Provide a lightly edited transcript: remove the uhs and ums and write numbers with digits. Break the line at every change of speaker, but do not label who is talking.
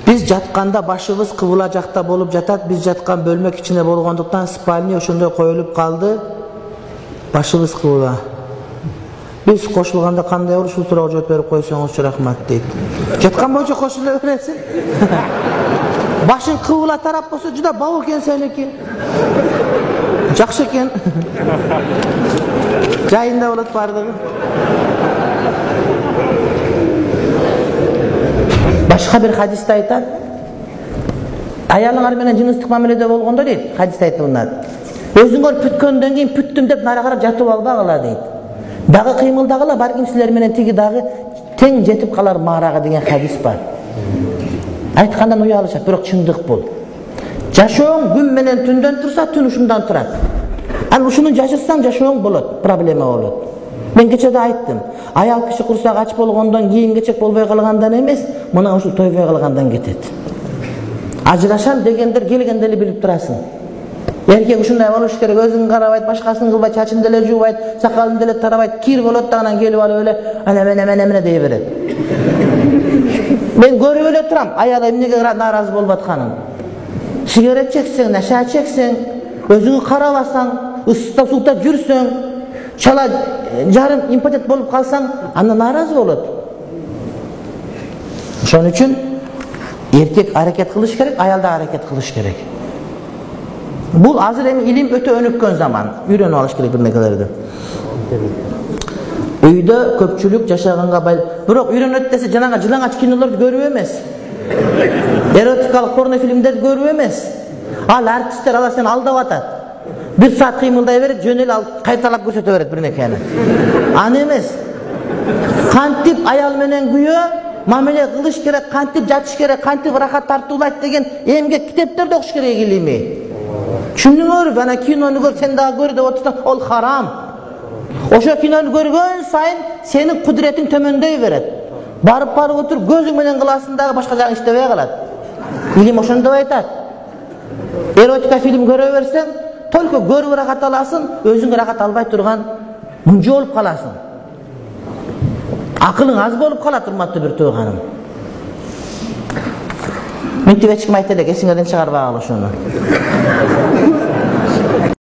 Biz jatkanda başımız kıvıla jakta bolup jatat, biz jatkan bölmek içine болгондуктан spalni ошондой коюлуp kaldı. Başımız kıvıla. Biz koşulganda kандай olur, şu soruğa cevap verip koysanız rahmat deyip. Jatkan boyunca koşula veresin. Başın kıvıla tarap bolsa juda bau eken seniki. Jakşı eken. Jayında bolat bardyğı. Başka bir hadiste aytan, ayalыңар менен жыныстык мамиледе болгондо дейт, hadiste aytты bunlar. Өзүңөр pütkөндөн кийин püttüm деп нара карап жатып албагыла дейт. Дагы кыймылдагыла, балким силер менен тиги дагы тең жетип калар маарага деген хадис бар. Айткандан уялышат, бирок чындык бул. Жашооң күн менен түндөн турса, түн ушундан турат. Ал ушуну жашырсаң жашооң болот, проблема болот. Ben keçede ayttım. Ayal kişi kursak aç болгондон кийин keçek болбой калгандан эмес, мына ушул тойбой калгандан кетет. Ажырашам дегендер келгенде эле билип турасың. Эркек ушундай болуш керек, өзүн карабайт, башкасын кылбайт, чачын деле жуубайт, сакалын деле тарабайт, кир болот дагынан келип алып эле ана дей берет. Мен көрүп эле турам, аял эмнеге нааразы болуп атканын. Сигарет чексең, наша чексең, өзүңү карабасаң, ысыкта суукта жүрсөң, çala jarım impotent bolup kalsan anda naarazı bolot. Şonun üçün erkek hareket kılış gerek, ayal da hareket kılış gerek. Bu azır emin ilim öte önükkön zaman. Үйрөнүп alış gerek bir nekelerdi. Uyda köpçülük jaşaганга bayıl. Bирок үйрөнөт dese жанага жылаңач кинолорду көрүп эмес. Эротикалык порно фильмдерди көрүп эмес. Ал артисттер алар сени алдап атат. Bir saat kıymılday verip jönel al kaytalap görsötө berет bir nekeni. An emes. Kantip ayal menen güyo mamile kılış gerek, kantip jatış gerek, kantip rahat tartууlayт деген эмгек китептерди окуш керек илими. Түшүндүңөр, ana кинону көр, сен дагы көр деп отурсаң, ол харам. Ошо кинону көргөн сайын сенин кудуретиң төмөндөй берет. Барып отур, көзүң менен кыласың дагы башка жагың иштебей калат. Илим ошондо айтат. Эротика фильм көрө берсең, только көрүп рахат аласың, өзүң рахат албай турган мунжу болуп каласың. Акылың аз болуп калат, урматтуу бир тууганым. Мынтип эч ким айта элек, эсиңерден чыгарбагыла ошону.